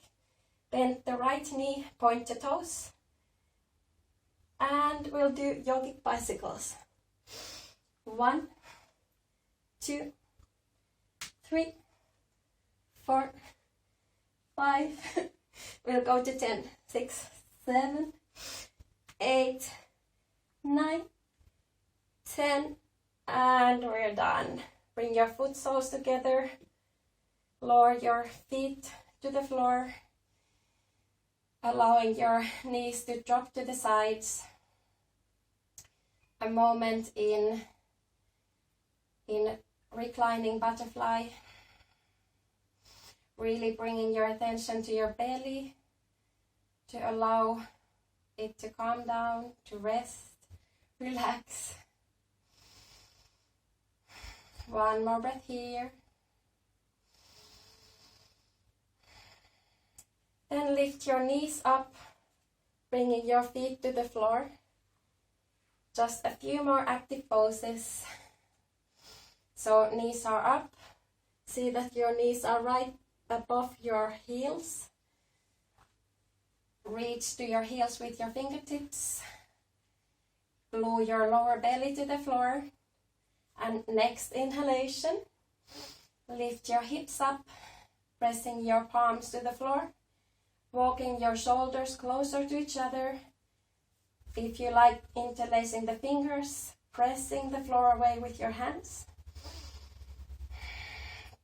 Bend the right knee, point the toes. And we'll do yogic bicycles. 1, 2, 3, 4, 5. We'll go to 10, 6, 7, 8, 9, 10. And we're done. Bring your foot soles together. Lower your feet to the floor, allowing your knees to drop to the sides. A moment in reclining butterfly. Really bringing your attention to your belly to allow it to calm down, to rest, relax. 1 more breath here. Then lift your knees up, bringing your feet to the floor. Just a few more active poses. So knees are up. See that your knees are right above your heels. Reach to your heels with your fingertips. Glue your lower belly to the floor. And next inhalation, lift your hips up, pressing your palms to the floor. Walking your shoulders closer to each other. If you like, interlacing the fingers, pressing the floor away with your hands.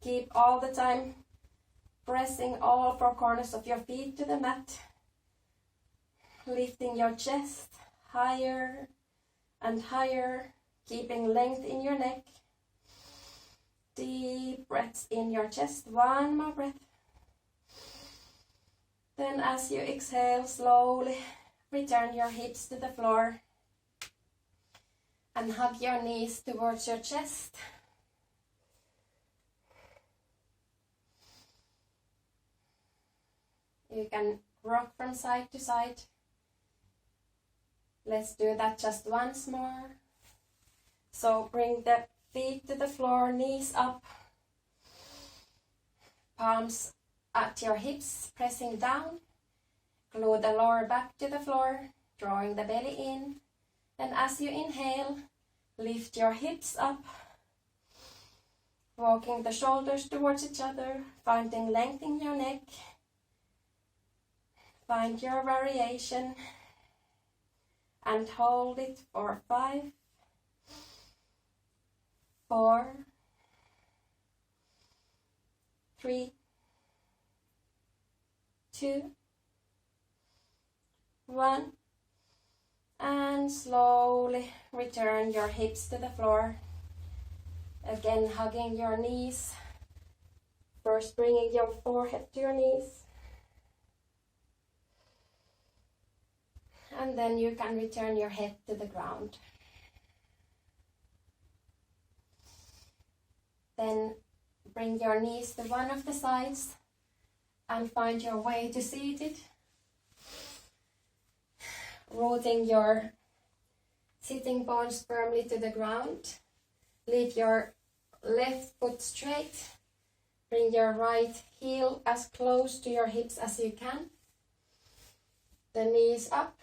Keep all the time pressing all four corners of your feet to the mat, lifting your chest higher and higher, keeping length in your neck. Deep breaths in your chest. One more breath. Then as you exhale, slowly return your hips to the floor and hug your knees towards your chest. You can rock from side to side. Let's do that just once more. So bring the feet to the floor, knees up, palms at your hips, pressing down. Glue the lower back to the floor, drawing the belly in. And as you inhale, lift your hips up, walking the shoulders towards each other, finding length in your neck. Find your variation and hold it for 5, 4, 3, 2, 1, and slowly return your hips to the floor. Again, hugging your knees. First, bringing your forehead to your knees. And then you can return your head to the ground. Then bring your knees to one of the sides and find your way to seated. Rooting your sitting bones firmly to the ground. Leave your left foot straight. Bring your right heel as close to your hips as you can. The knees up.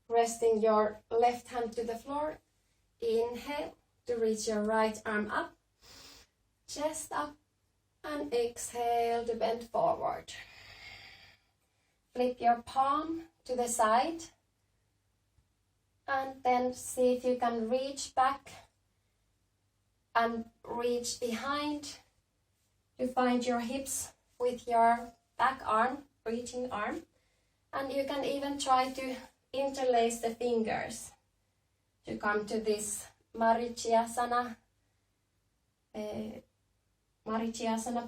Resting your left hand to the floor. Inhale to reach your right arm up. Chest up. And exhale to bend forward. Flip your palm to the side. And then see if you can reach back and reach behind to find your hips with your back arm, reaching arm. And you can even try to interlace the fingers to come to this Marichyasana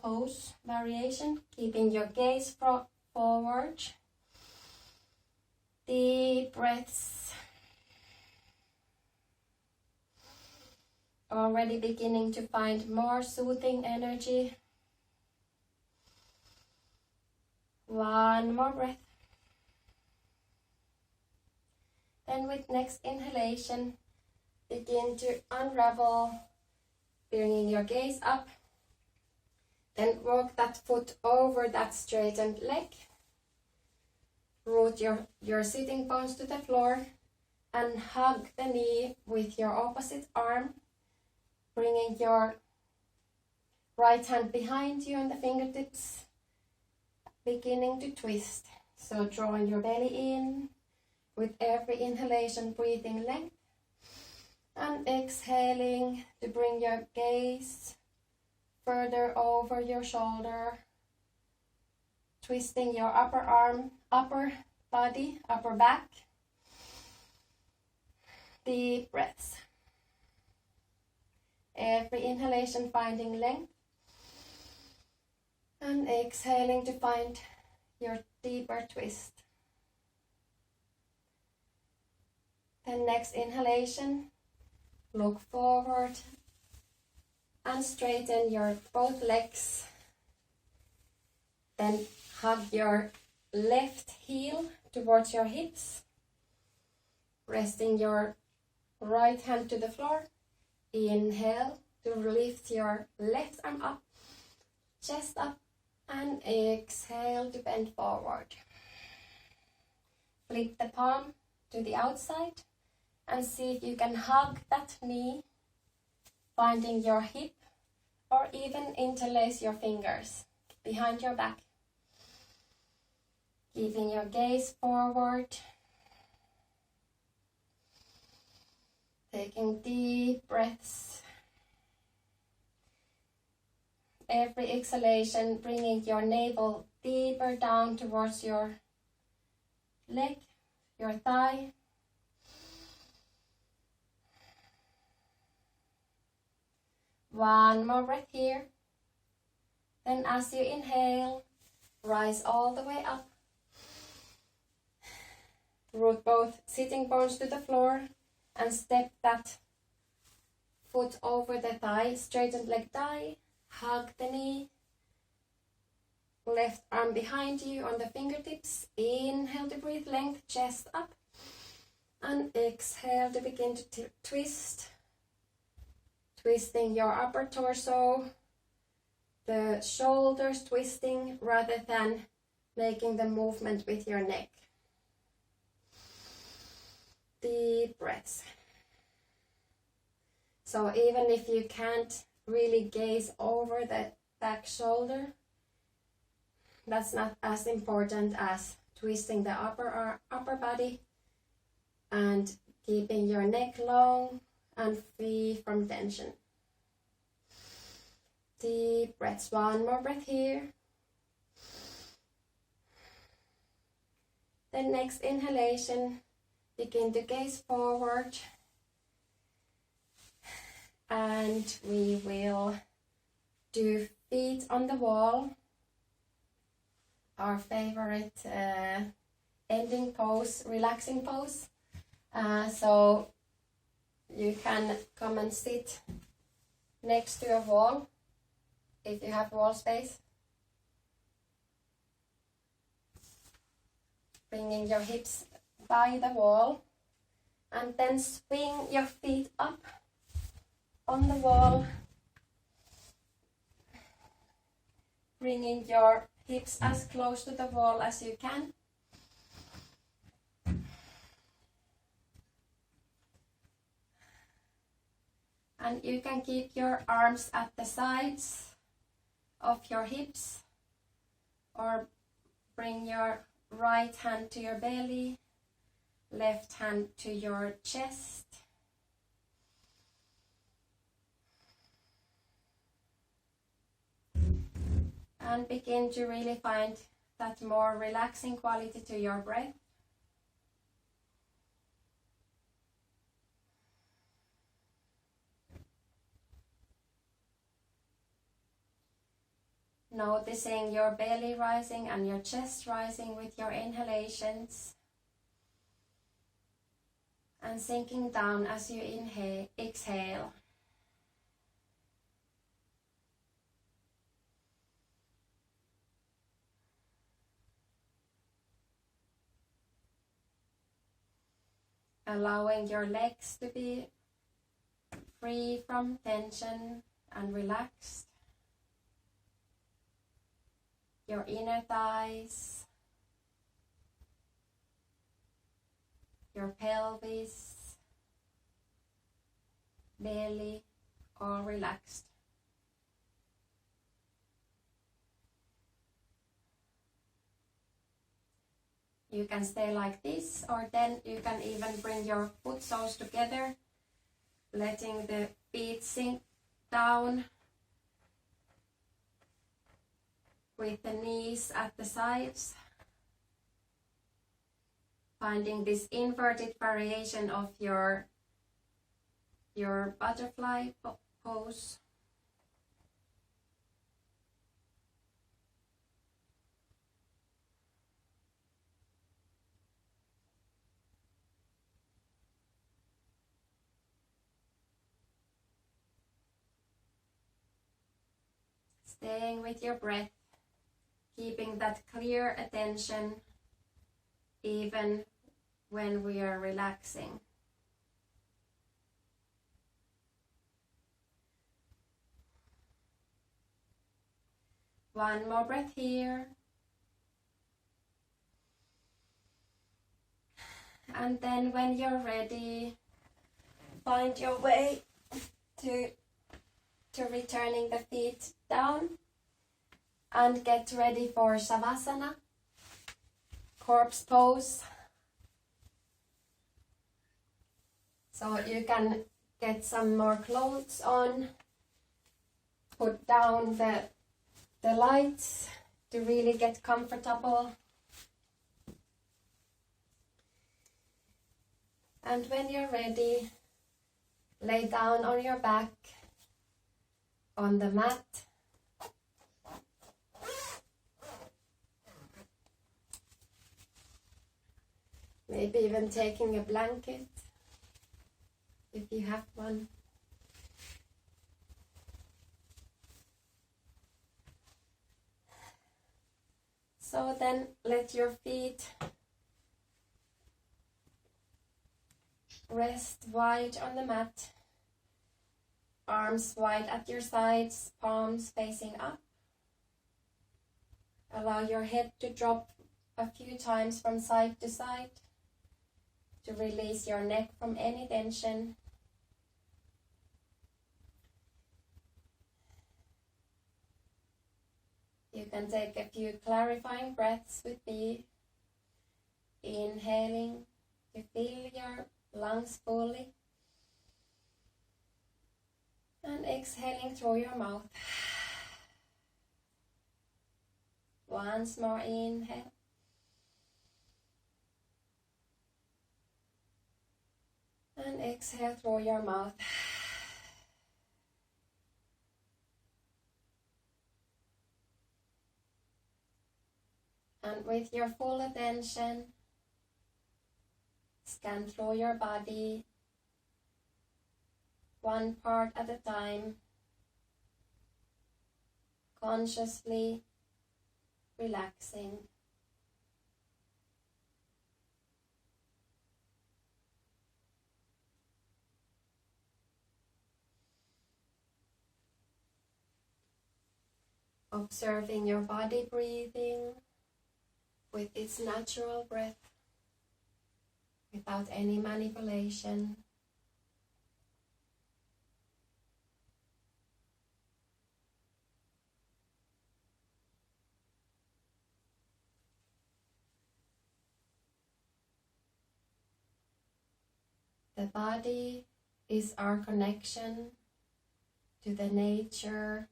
pose variation, keeping your gaze forward. Deep breaths. Already beginning to find more soothing energy. One more breath. Then with next inhalation, begin to unravel, bringing your gaze up. Then walk that foot over that straightened leg. Root your sitting bones to the floor and hug the knee with your opposite arm, bringing your right hand behind you on the fingertips, beginning to twist. So drawing your belly in. With every inhalation, breathing length, and exhaling to bring your gaze further over your shoulder, twisting your upper arm, upper body, upper back. Deep breaths. Every inhalation finding length, and exhaling to find your deeper twist. Then next inhalation, look forward and straighten your both legs. Then hug your left heel towards your hips, resting your right hand to the floor. Inhale to lift your left arm up, chest up, and exhale to bend forward. Flip the palm to the outside. And see if you can hug that knee, finding your hip, or even interlace your fingers behind your back. Keeping your gaze forward. Taking deep breaths. every exhalation, bringing your navel deeper down towards your leg, your thigh. One more breath here. Then as you inhale, rise all the way up. Root both sitting bones to the floor and step that foot over the thigh. Straighten leg thigh, hug the knee. Left arm behind you on the fingertips. Inhale to breathe length, chest up. And exhale to begin to twist. Twisting your upper torso. The shoulders twisting rather than making the movement with your neck. Deep breaths. So even if you can't really gaze over the back shoulder, that's not as important as twisting the upper body and keeping your neck long and free from tension. Deep breaths. One more breath here. The next inhalation, begin to gaze forward. And we will do feet on the wall. Our favorite ending pose, relaxing pose. So you can come and sit next to a wall if you have wall space. Bringing your hips by the wall and then swing your feet up on the wall. Bringing your hips as close to the wall as you can. And you can keep your arms at the sides of your hips or bring your right hand to your belly, left hand to your chest. And begin to really find that more relaxing quality to your breath. Noticing your belly rising and your chest rising with your inhalations. And sinking down as you exhale. Allowing your legs to be free from tension and relaxed. Your inner thighs, your pelvis, belly, all relaxed. You can stay like this, or then you can even bring your foot soles together, letting the feet sink down with the knees at the sides. Finding this inverted variation of your butterfly pose. Staying with your breath, keeping that clear attention even when we are relaxing. One more breath here. And then when you're ready, find your way to returning the feet down and get ready for Shavasana, corpse pose. So you can get some more clothes on, put down the the lights to really get comfortable. And when you're ready, lay down on your back on the mat. Maybe even taking a blanket if you have one. So then let your feet rest wide on the mat, arms wide at your sides, palms facing up. Allow your head to drop a few times from side to side to release your neck from any tension. You can take a few clarifying breaths with me, inhaling to fill your lungs fully, and exhaling through your mouth. Once more, inhale. And exhale through your mouth. And with your full attention, scan through your body, one part at a time, consciously relaxing. Observing your body breathing with its natural breath, without any manipulation. The body is our connection to the nature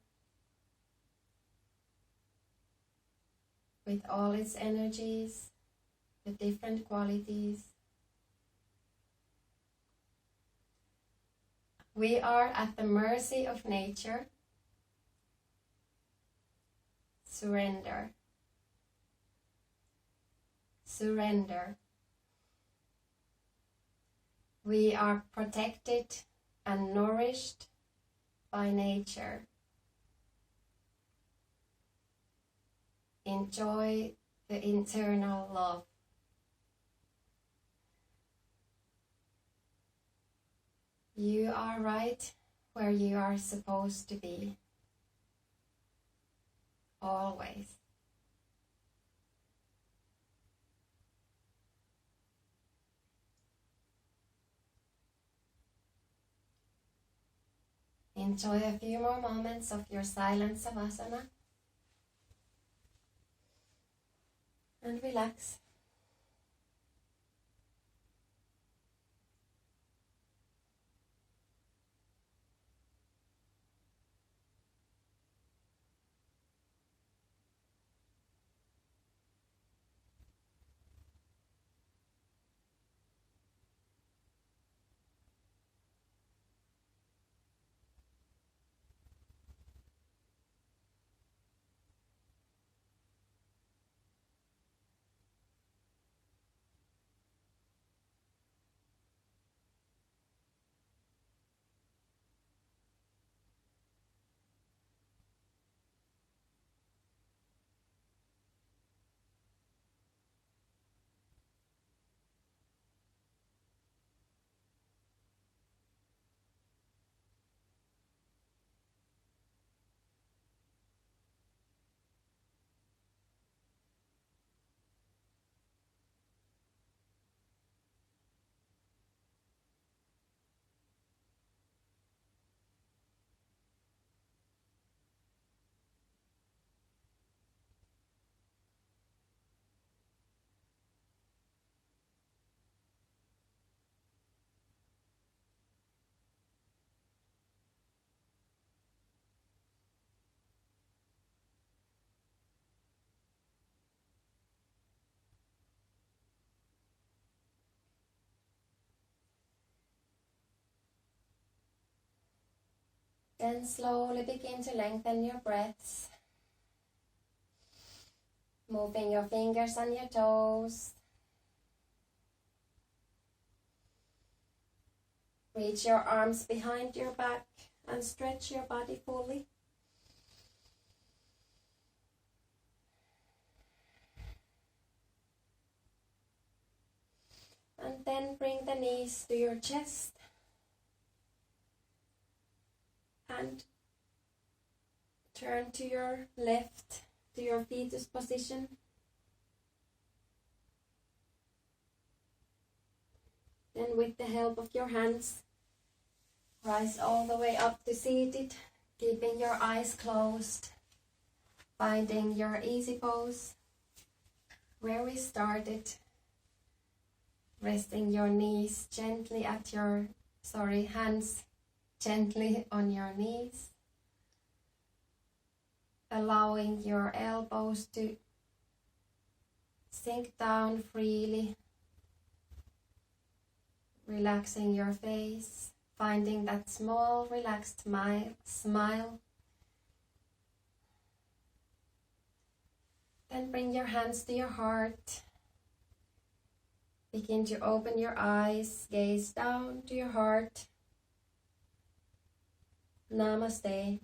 with all its energies, the different qualities. We are at the mercy of nature. Surrender. Surrender. We are protected and nourished by nature. Enjoy the internal love. You are right where you are supposed to be. Always. Enjoy a few more moments of your silent savasana. And relax. Then slowly begin to lengthen your breaths, moving your fingers and your toes. Reach your arms behind your back and stretch your body fully. And then bring the knees to your chest and turn to your left, to your fetus position. Then with the help of your hands, rise all the way up to seated, keeping your eyes closed, finding your easy pose where we started. Resting your knees gently at your, hands gently on your knees. Allowing your elbows to sink down freely. Relaxing your face, finding that small relaxed smile. Then bring your hands to your heart. Begin to open your eyes, gaze down to your heart. Namaste.